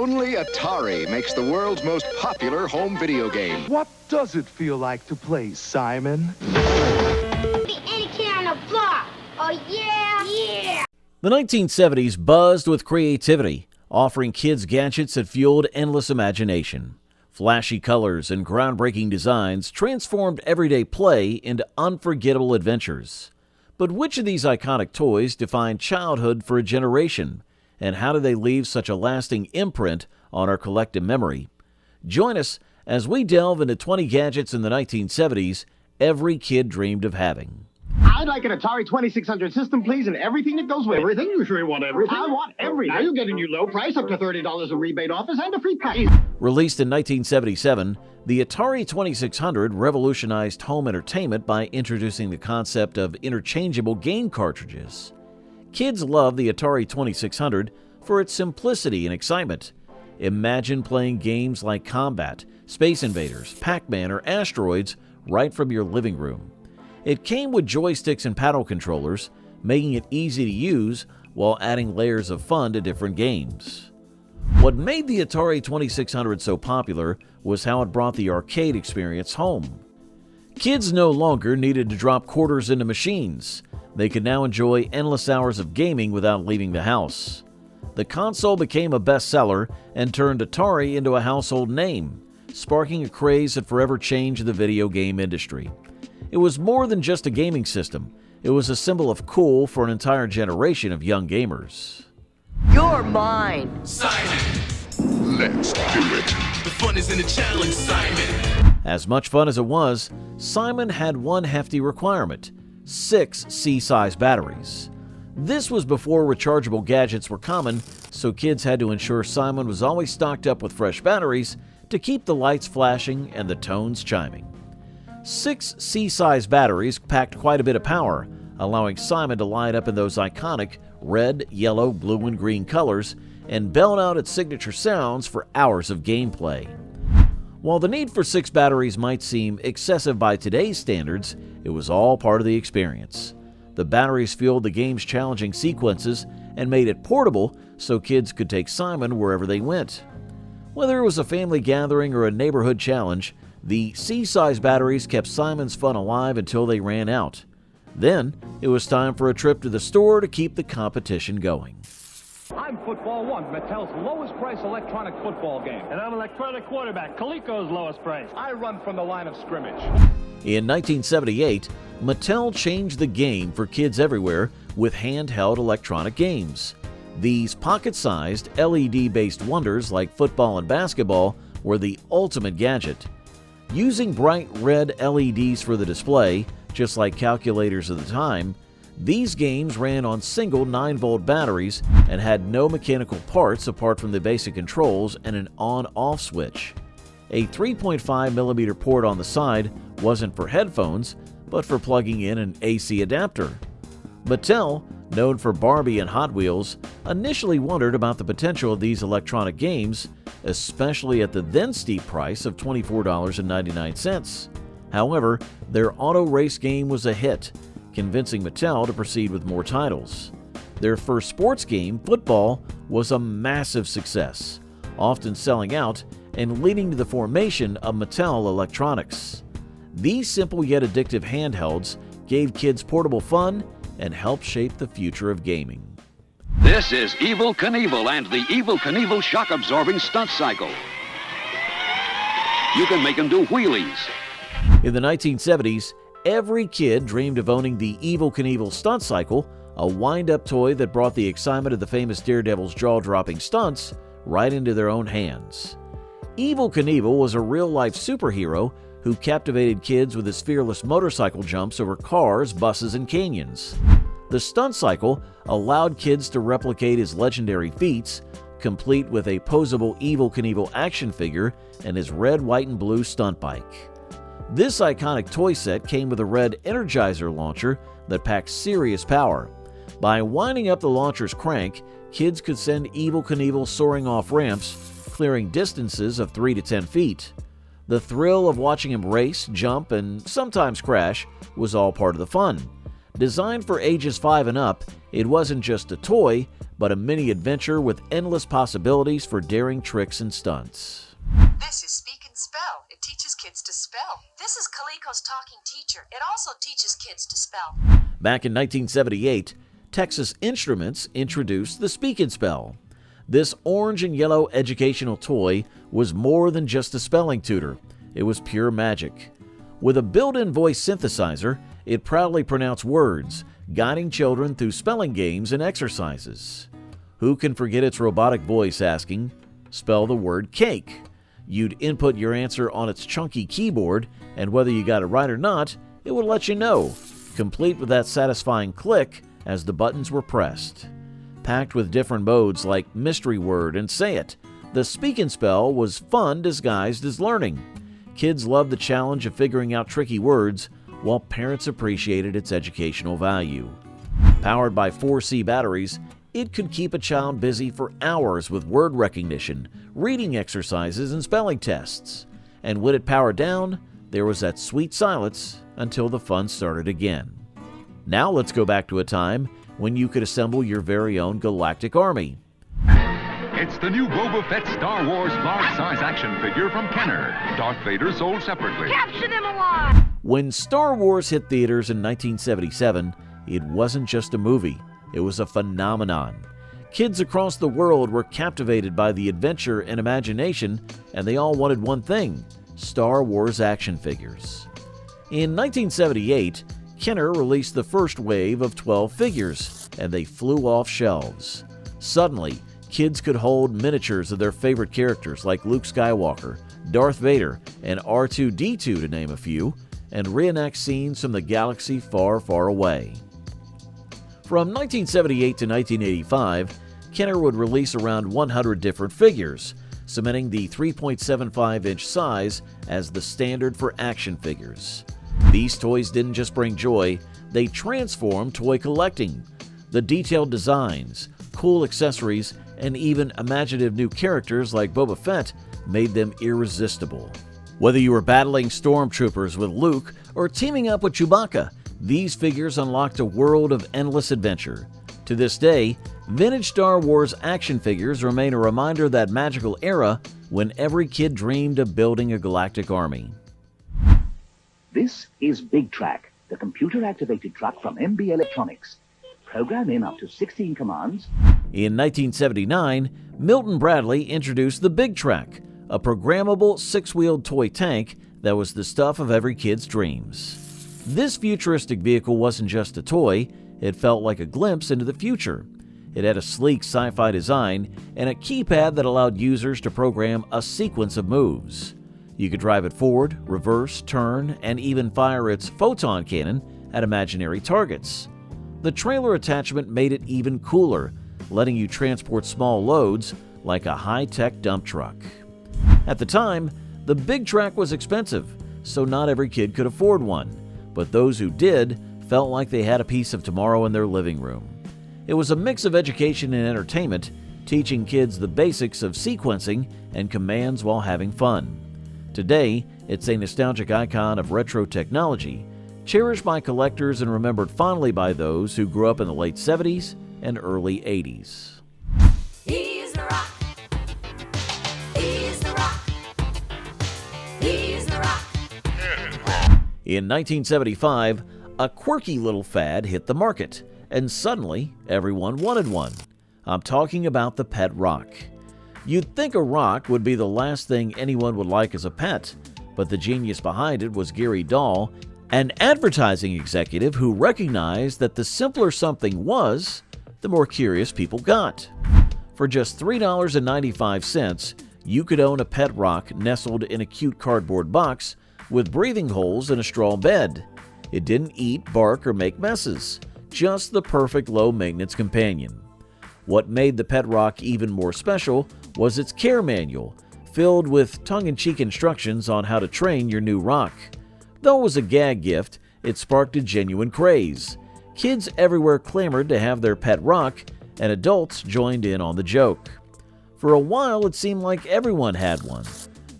Only Atari makes the world's most popular home video game. What does it feel like to play, Simon? Be any kid on the block. Oh, yeah, yeah. The 1970s buzzed with creativity, offering kids gadgets that fueled endless imagination. Flashy colors and groundbreaking designs transformed everyday play into unforgettable adventures. But which of these iconic toys defined childhood for a generation? And how do they leave such a lasting imprint on our collective memory? Join us as we delve into 20 gadgets in the 1970s every kid dreamed of having. I'd like an Atari 2600 system, please, and everything that goes with it. Everything? You sure you want everything? I want everything. Now you get a new low price, up to $30 in rebate offers, and a free pack. Released in 1977, the Atari 2600 revolutionized home entertainment by introducing the concept of interchangeable game cartridges. Kids loved the Atari 2600 for its simplicity and excitement. Imagine playing games like Combat, Space Invaders, Pac-Man, or Asteroids right from your living room. It came with joysticks and paddle controllers, making it easy to use while adding layers of fun to different games. What made the Atari 2600 so popular was how it brought the arcade experience home. Kids no longer needed to drop quarters into machines. They could now enjoy endless hours of gaming without leaving the house. The console became a bestseller and turned Atari into a household name, sparking a craze that forever changed the video game industry. It was more than just a gaming system. It was a symbol of cool for an entire generation of young gamers. You're mine. Simon. Let's do it. The fun is in the challenge, Simon. As much fun as it was, Simon had one hefty requirement: 6 C-size batteries. This was before rechargeable gadgets were common, so kids had to ensure Simon was always stocked up with fresh batteries to keep the lights flashing and the tones chiming. 6 C-size batteries packed quite a bit of power, allowing Simon to light up in those iconic red, yellow, blue, and green colors and belt out its signature sounds for hours of gameplay. While the need for 6 batteries might seem excessive by today's standards, it was all part of the experience. The batteries fueled the game's challenging sequences and made it portable so kids could take Simon wherever they went. Whether it was a family gathering or a neighborhood challenge, the C-size batteries kept Simon's fun alive until they ran out. Then, it was time for a trip to the store to keep the competition going. I'm Football One, Mattel's lowest price electronic football game. And I'm electronic quarterback, Coleco's lowest price. I run from the line of scrimmage. In 1978, Mattel changed the game for kids everywhere with handheld electronic games. These pocket-sized, LED-based wonders like football and basketball were the ultimate gadget. Using bright red LEDs for the display, just like calculators of the time, these games ran on single 9-volt batteries and had no mechanical parts apart from the basic controls and an on-off switch. A 3.5mm port on the side wasn't for headphones, but for plugging in an AC adapter. Mattel, known for Barbie and Hot Wheels, initially wondered about the potential of these electronic games, especially at the then steep price of $24.99. However, their auto race game was a hit, convincing Mattel to proceed with more titles. Their first sports game, football, was a massive success, often selling out and leading to the formation of Mattel Electronics. These simple yet addictive handhelds gave kids portable fun and helped shape the future of gaming. This is Evel Knievel and the Evel Knievel shock-absorbing stunt cycle. You can make them do wheelies. In the 1970s, every kid dreamed of owning the Evel Knievel stunt cycle, a wind-up toy that brought the excitement of the famous Daredevil's jaw-dropping stunts right into their own hands. Evel Knievel was a real-life superhero who captivated kids with his fearless motorcycle jumps over cars, buses, and canyons. The stunt cycle allowed kids to replicate his legendary feats, complete with a posable Evel Knievel action figure and his red, white, and blue stunt bike. This iconic toy set came with a red Energizer launcher that packed serious power. By winding up the launcher's crank, kids could send Evel Knievel soaring off ramps, clearing distances of 3 to 10 feet. The thrill of watching him race, jump, and sometimes crash was all part of the fun. Designed for ages 5 and up, it wasn't just a toy, but a mini adventure with endless possibilities for daring tricks and stunts. This is Speak and Spell. It teaches kids to spell. This is Coleco's Talking Teacher. It also teaches kids to spell. Back in 1978, Texas Instruments introduced the Speak and Spell. This orange and yellow educational toy was more than just a spelling tutor. It was pure magic. With a built-in voice synthesizer, it proudly pronounced words, guiding children through spelling games and exercises. Who can forget its robotic voice asking, "Spell the word cake." You'd input your answer on its chunky keyboard, and whether you got it right or not, it would let you know, complete with that satisfying click as the buttons were pressed. Packed with different modes like Mystery Word and Say It, the Speak and Spell was fun disguised as learning. Kids loved the challenge of figuring out tricky words, while parents appreciated its educational value. Powered by 4C batteries, it could keep a child busy for hours with word recognition, reading exercises, and spelling tests. And when it powered down, there was that sweet silence until the fun started again. Now let's go back to a time when you could assemble your very own galactic army. It's the new Boba Fett Star Wars large-size action figure from Kenner. Darth Vader sold separately. Capture them alive! When Star Wars hit theaters in 1977, it wasn't just a movie. It was a phenomenon. Kids across the world were captivated by the adventure and imagination, and they all wanted one thing: Star Wars action figures. In 1978, Kenner released the first wave of 12 figures, and they flew off shelves. Suddenly, kids could hold miniatures of their favorite characters like Luke Skywalker, Darth Vader, and R2-D2 to name a few, and reenact scenes from the galaxy far, far away. From 1978 to 1985, Kenner would release around 100 different figures, cementing the 3.75-inch size as the standard for action figures. These toys didn't just bring joy, they transformed toy collecting. The detailed designs, cool accessories, and even imaginative new characters like Boba Fett made them irresistible. Whether you were battling stormtroopers with Luke or teaming up with Chewbacca, these figures unlocked a world of endless adventure. To this day, vintage Star Wars action figures remain a reminder of that magical era when every kid dreamed of building a galactic army. This is Big Track, the computer-activated truck from MB Electronics. Program in up to 16 commands. In 1979, Milton Bradley introduced the Big Track, a programmable six-wheeled toy tank that was the stuff of every kid's dreams. This futuristic vehicle wasn't just a toy, it felt like a glimpse into the future. It had a sleek sci-fi design and a keypad that allowed users to program a sequence of moves. You could drive it forward, reverse, turn, and even fire its photon cannon at imaginary targets. The trailer attachment made it even cooler, letting you transport small loads like a high-tech dump truck. At the time, the Big Track was expensive, so not every kid could afford one, but those who did felt like they had a piece of tomorrow in their living room. It was a mix of education and entertainment, teaching kids the basics of sequencing and commands while having fun. Today, it's a nostalgic icon of retro technology, cherished by collectors and remembered fondly by those who grew up in the late 70s and early 80s. He's the rock. He's the rock. He's the rock. In 1975, a quirky little fad hit the market, and suddenly everyone wanted one. I'm talking about the pet rock. You'd think a rock would be the last thing anyone would like as a pet, but the genius behind it was Gary Dahl, an advertising executive who recognized that the simpler something was, the more curious people got. For just $3.95, you could own a pet rock nestled in a cute cardboard box with breathing holes and a straw bed. It didn't eat, bark, or make messes, just the perfect low-maintenance companion. What made the pet rock even more special was its care manual, filled with tongue-in-cheek instructions on how to train your new rock. Though it was a gag gift, it sparked a genuine craze. Kids everywhere clamored to have their pet rock, and adults joined in on the joke. For a while, it seemed like everyone had one.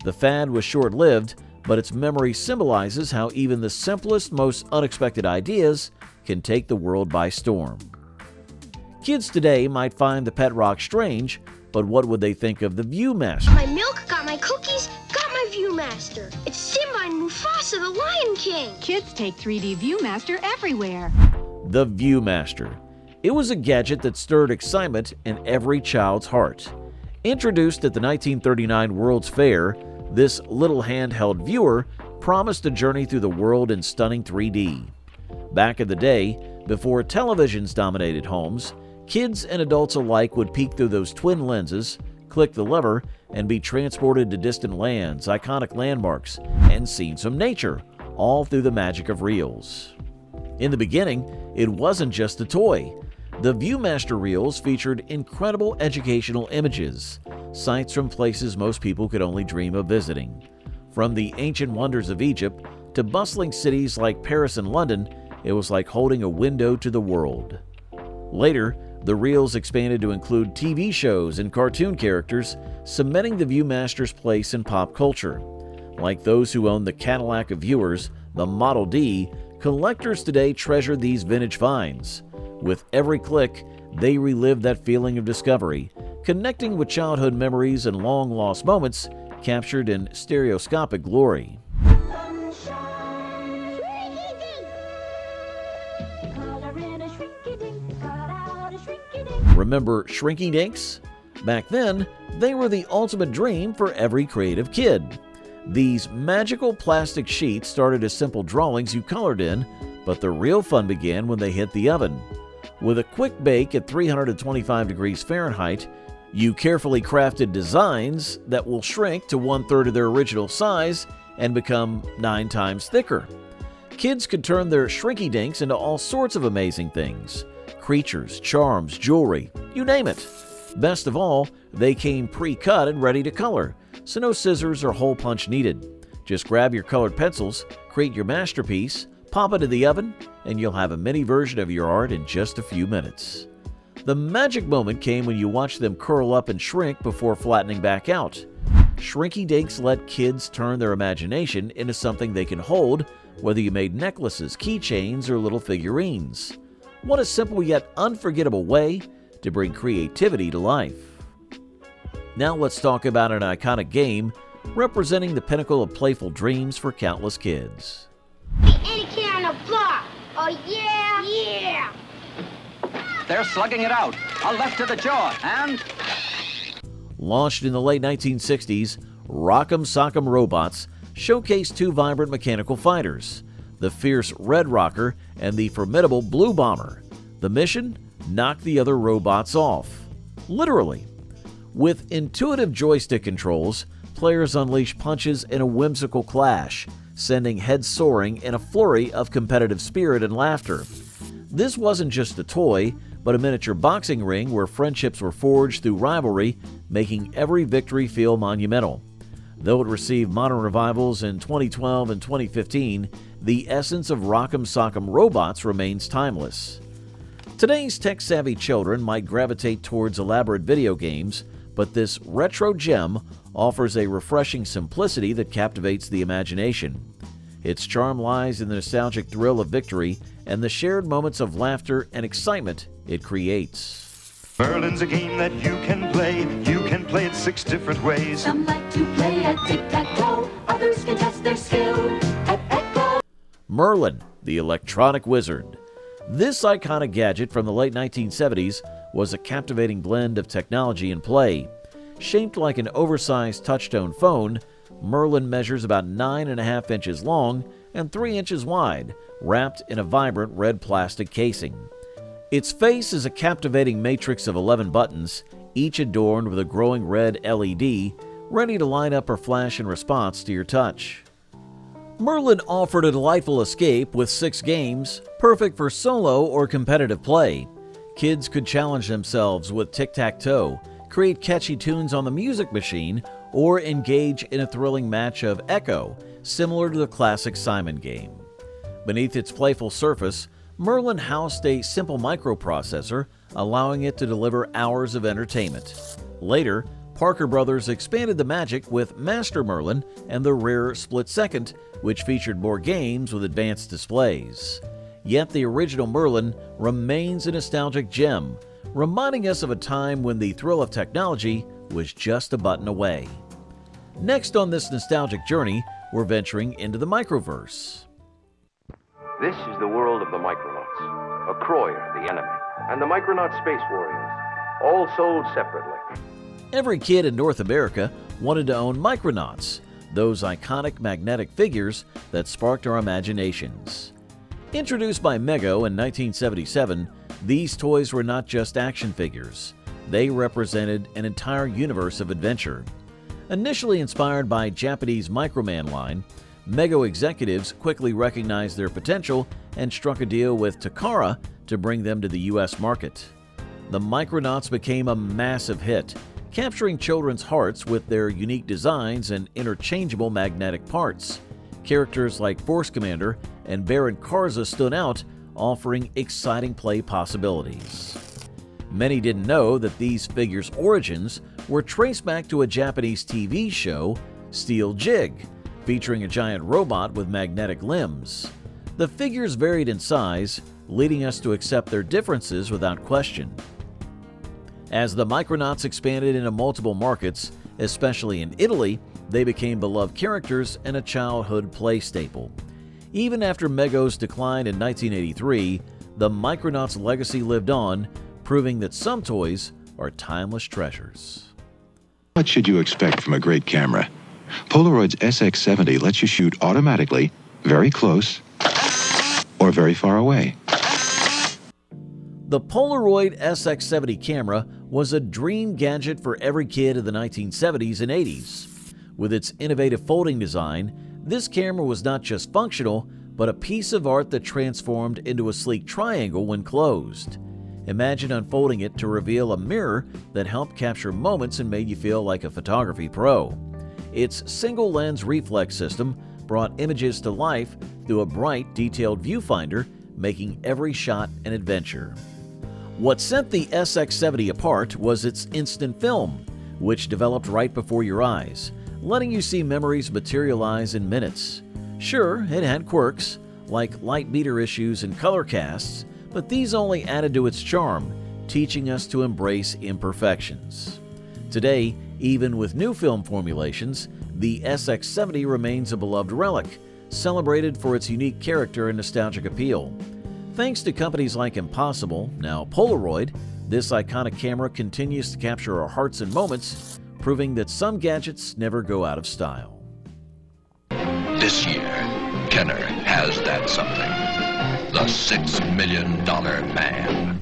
The fad was short-lived, but its memory symbolizes how even the simplest, most unexpected ideas can take the world by storm. Kids today might find the pet rock strange, but what would they think of the Viewmaster? My milk, got my cookies, got my Viewmaster. It's Simba and Mufasa, the Lion King. Kids take 3D Viewmaster everywhere. The Viewmaster. It was a gadget that stirred excitement in every child's heart. Introduced at the 1939 World's Fair, this little handheld viewer promised a journey through the world in stunning 3D. Back in the day, before televisions dominated homes, kids and adults alike would peek through those twin lenses, click the lever, and be transported to distant lands, iconic landmarks, and scenes from nature, all through the magic of reels. In the beginning, it wasn't just a toy. The Viewmaster reels featured incredible educational images, sights from places most people could only dream of visiting. From the ancient wonders of Egypt to bustling cities like Paris and London, it was like holding a window to the world. Later, the reels expanded to include TV shows and cartoon characters, cementing the Viewmaster's place in pop culture. Like those who own the Cadillac of viewers, the Model D, collectors today treasure these vintage finds. With every click, they relive that feeling of discovery, connecting with childhood memories and long-lost moments captured in stereoscopic glory. Remember Shrinky Dinks? Back then, they were the ultimate dream for every creative kid. These magical plastic sheets started as simple drawings you colored in, but the real fun began when they hit the oven. With a quick bake at 325 degrees Fahrenheit, you carefully crafted designs that will shrink to 1/3 of their original size and become 9 times thicker. Kids could turn their Shrinky Dinks into all sorts of amazing things. Creatures, charms, jewelry, you name it. Best of all, they came pre-cut and ready to color, so no scissors or hole punch needed. Just grab your colored pencils, create your masterpiece, pop it in the oven, and you'll have a mini version of your art in just a few minutes. The magic moment came when you watched them curl up and shrink before flattening back out. Shrinky Dinks let kids turn their imagination into something they can hold, whether you made necklaces, keychains, or little figurines. What a simple yet unforgettable way to bring creativity to life. Now let's talk about an iconic game representing the pinnacle of playful dreams for countless kids. Any kid on the block. Oh yeah, yeah. They're slugging it out. A left to the jaw, and... Launched in the late 1960s, Rock'em Sock'em Robots showcased 2 vibrant mechanical fighters, the fierce Red Rocker and the formidable Blue Bomber. The mission? Knock the other robots off. Literally. With intuitive joystick controls, players unleash punches in a whimsical clash, sending heads soaring in a flurry of competitive spirit and laughter. This wasn't just a toy, but a miniature boxing ring where friendships were forged through rivalry, making every victory feel monumental. Though it received modern revivals in 2012 and 2015, the essence of Rock'em Sock'em Robots remains timeless. Today's tech-savvy children might gravitate towards elaborate video games, but this retro gem offers a refreshing simplicity that captivates the imagination. Its charm lies in the nostalgic thrill of victory and the shared moments of laughter and excitement it creates. Merlin's a game that you can play. You can play it 6 different ways. Some like to play at tic-tac-toe. Others can test their skill at Echo. Merlin, the electronic wizard. This iconic gadget from the late 1970s was a captivating blend of technology and play. Shaped like an oversized touch-tone phone, Merlin measures about 9.5 inches long and 3 inches wide, wrapped in a vibrant red plastic casing. Its face is a captivating matrix of 11 buttons, each adorned with a glowing red LED, ready to light up or flash in response to your touch. Merlin offered a delightful escape with 6 games, perfect for solo or competitive play. Kids could challenge themselves with tic-tac-toe, create catchy tunes on the music machine, or engage in a thrilling match of Echo, similar to the classic Simon game. Beneath its playful surface, Merlin housed a simple microprocessor, allowing it to deliver hours of entertainment. Later, Parker Brothers expanded the magic with Master Merlin and the rare Split Second, which featured more games with advanced displays. Yet the original Merlin remains a nostalgic gem, reminding us of a time when the thrill of technology was just a button away. Next on this nostalgic journey, we're venturing into the microverse. This is the world of the Micronauts, a Croyer, the enemy, and the Micronaut Space Warriors, all sold separately. Every kid in North America wanted to own Micronauts, those iconic magnetic figures that sparked our imaginations. Introduced by Mego in 1977, these toys were not just action figures. They represented an entire universe of adventure. Initially inspired by Japanese Microman line, Mego executives quickly recognized their potential and struck a deal with Takara to bring them to the U.S. market. The Micronauts became a massive hit, capturing children's hearts with their unique designs and interchangeable magnetic parts. Characters like Force Commander and Baron Karza stood out, offering exciting play possibilities. Many didn't know that these figures' origins were traced back to a Japanese TV show, Steel Jig, featuring a giant robot with magnetic limbs. The figures varied in size, leading us to accept their differences without question. As the Micronauts expanded into multiple markets, especially in Italy, they became beloved characters and a childhood play staple. Even after Mego's decline in 1983, the Micronauts' legacy lived on, proving that some toys are timeless treasures. What should you expect from a great camera? Polaroid's SX70 lets you shoot automatically, very close, or very far away. The Polaroid SX70 camera was a dream gadget for every kid of the 1970s and 80s. With its innovative folding design, this camera was not just functional, but a piece of art that transformed into a sleek triangle when closed. Imagine unfolding it to reveal a mirror that helped capture moments and made you feel like a photography pro. Its single-lens reflex system brought images to life through a bright, detailed viewfinder, making every shot an adventure. What set the SX70 apart was its instant film, which developed right before your eyes, letting you see memories materialize in minutes. Sure, it had quirks, like light meter issues and color casts, but these only added to its charm, teaching us to embrace imperfections. Today, even with new film formulations, the SX70 remains a beloved relic, celebrated for its unique character and nostalgic appeal. Thanks to companies like Impossible, now Polaroid, this iconic camera continues to capture our hearts and moments, proving that some gadgets never go out of style. This year, Kenner has that something. The $6 Million Man.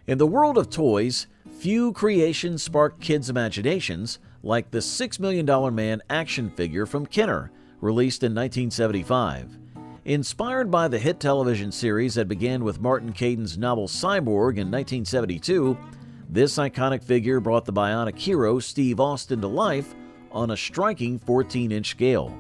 In the world of toys, few creations spark kids' imaginations like the $6 Million Man action figure from Kenner, released in 1975. Inspired by the hit television series that began with Martin Caidin's novel Cyborg in 1972, this iconic figure brought the bionic hero Steve Austin to life on a striking 14-inch scale.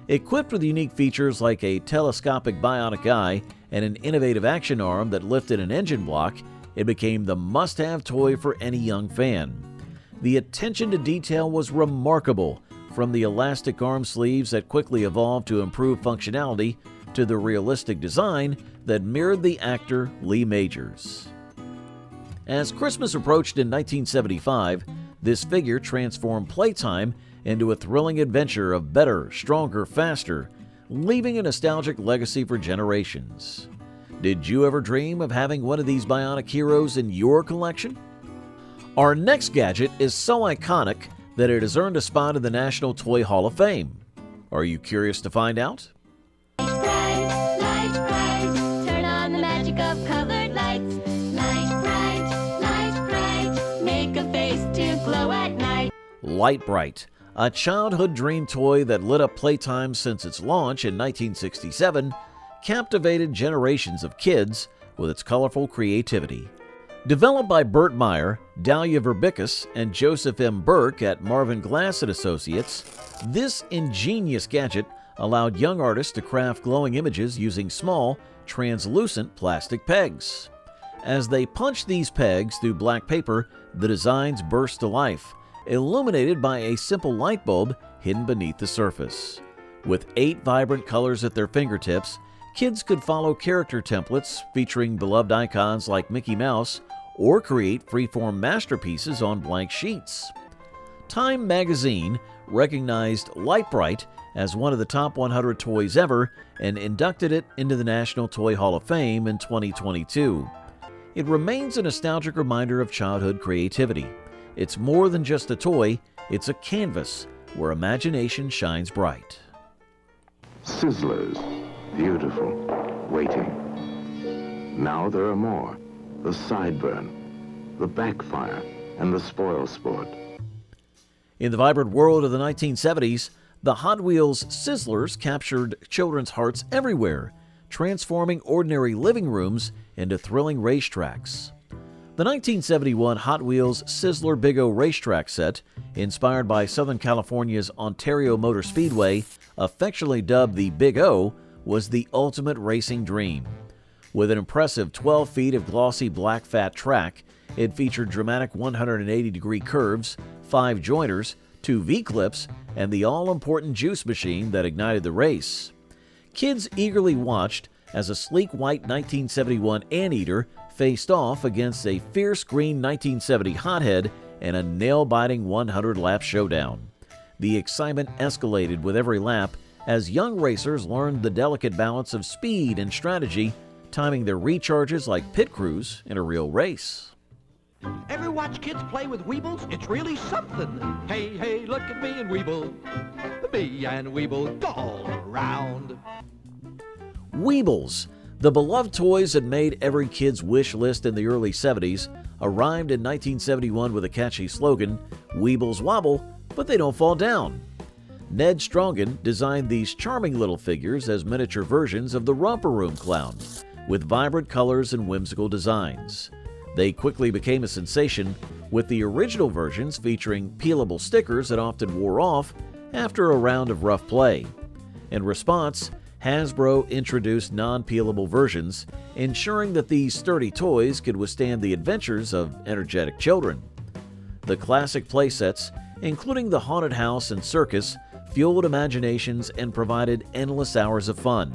Equipped with unique features like a telescopic bionic eye and an innovative action arm that lifted an engine block, it became the must-have toy for any young fan. The attention to detail was remarkable, from the elastic arm sleeves that quickly evolved to improve functionality to the realistic design that mirrored the actor Lee Majors. As Christmas approached in 1975, this figure transformed playtime into a thrilling adventure of better, stronger, faster, leaving a nostalgic legacy for generations. Did you ever dream of having one of these bionic heroes in your collection? Our next gadget is so iconic that it has earned a spot in the National Toy Hall of Fame. Are you curious to find out? Light bright, turn on the magic of colored lights. Light bright, make a face to glow at night. Light Bright, a childhood dream toy that lit up playtime since its launch in 1967, captivated generations of kids with its colorful creativity. Developed by Bert Meyer, Dahlia Verbicus, and Joseph M. Burke at Marvin Glass & Associates, this ingenious gadget allowed young artists to craft glowing images using small, translucent plastic pegs. As they punched these pegs through black paper, the designs burst to life, illuminated by a simple light bulb hidden beneath the surface. With 8 vibrant colors at their fingertips, Kids could follow character templates featuring beloved icons like Mickey Mouse or create freeform masterpieces on blank sheets. Time magazine recognized Lite-Brite as one of the top 100 toys ever and inducted it into the National Toy Hall of Fame in 2022. It remains a nostalgic reminder of childhood creativity. It's more than just a toy, it's a canvas where imagination shines bright. Sizzlers, beautiful, waiting. Now there are more. The sideburn, the backfire, and the spoil sport. In the vibrant world of the 1970s, the Hot Wheels Sizzlers captured children's hearts everywhere, transforming ordinary living rooms into thrilling racetracks. The 1971 Hot Wheels Sizzler Big O racetrack set, inspired by Southern California's Ontario Motor Speedway, affectionately dubbed the Big O, was the ultimate racing dream. With an impressive 12 feet of glossy black fat track, it featured dramatic 180-degree curves, 5 jointers, 2 V-clips, and the all-important juice machine that ignited the race. Kids eagerly watched as a sleek white 1971 Anteater faced off against a fierce green 1970 Hothead in a nail-biting 100-lap showdown. The excitement escalated with every lap as young racers learned the delicate balance of speed and strategy, timing their recharges like pit crews in a real race. Ever watch kids play with Weebles? It's really something. Hey, hey, look at me and Weeble. Me and Weeble go all around. Weebles, the beloved toys that made every kid's wish list in the early 70s, arrived in 1971 with a catchy slogan, "Weebles wobble, but they don't fall down." Ned Strongen designed these charming little figures as miniature versions of the Romper Room Clown, with vibrant colors and whimsical designs. They quickly became a sensation, with the original versions featuring peelable stickers that often wore off after a round of rough play. In response, Hasbro introduced non-peelable versions, ensuring that these sturdy toys could withstand the adventures of energetic children. The classic playsets, including the haunted house and circus, fueled imaginations and provided endless hours of fun.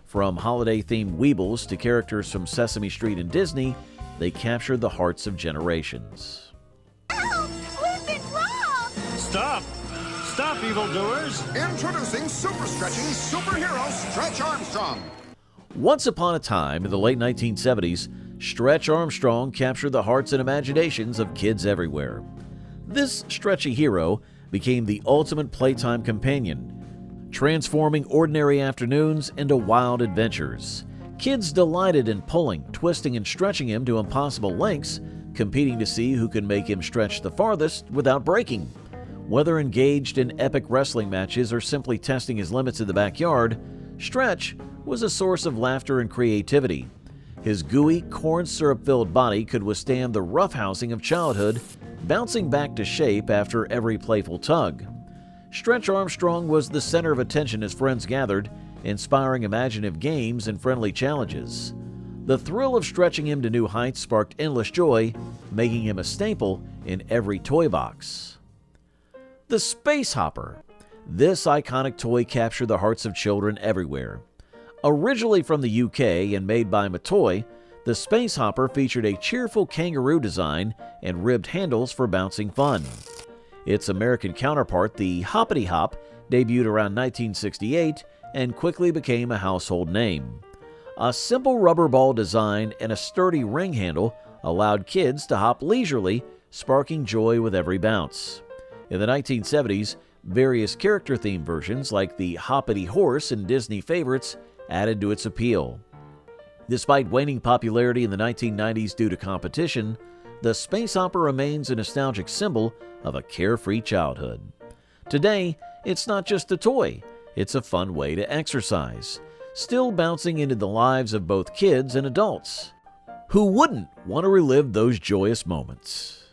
From holiday-themed Weebles to characters from Sesame Street and Disney, they captured the hearts of generations. Help! We've been robbed! Stop! Stop, evildoers! Introducing super stretching superhero Stretch Armstrong. Once upon a time in the late 1970s, Stretch Armstrong captured the hearts and imaginations of kids everywhere. This stretchy hero became the ultimate playtime companion, transforming ordinary afternoons into wild adventures. Kids delighted in pulling, twisting, and stretching him to impossible lengths, competing to see who can make him stretch the farthest without breaking. Whether engaged in epic wrestling matches or simply testing his limits in the backyard, Stretch was a source of laughter and creativity. His gooey, corn syrup-filled body could withstand the roughhousing of childhood, bouncing back to shape after every playful tug. Stretch Armstrong was the center of attention as friends gathered, inspiring imaginative games and friendly challenges. The thrill of stretching him to new heights sparked endless joy, making him a staple in every toy box. The Space Hopper. This iconic toy captured the hearts of children everywhere. Originally from the UK and made by Matoy, the Space Hopper featured a cheerful kangaroo design and ribbed handles for bouncing fun. Its American counterpart, the Hoppity Hop, debuted around 1968 and quickly became a household name. A simple rubber ball design and a sturdy ring handle allowed kids to hop leisurely, sparking joy with every bounce. In the 1970s, various character-themed versions like the Hoppity Horse and Disney favorites added to its appeal. Despite waning popularity in the 1990s due to competition, the Space Hopper remains a nostalgic symbol of a carefree childhood. Today, it's not just a toy, it's a fun way to exercise, still bouncing into the lives of both kids and adults. Who wouldn't want to relive those joyous moments?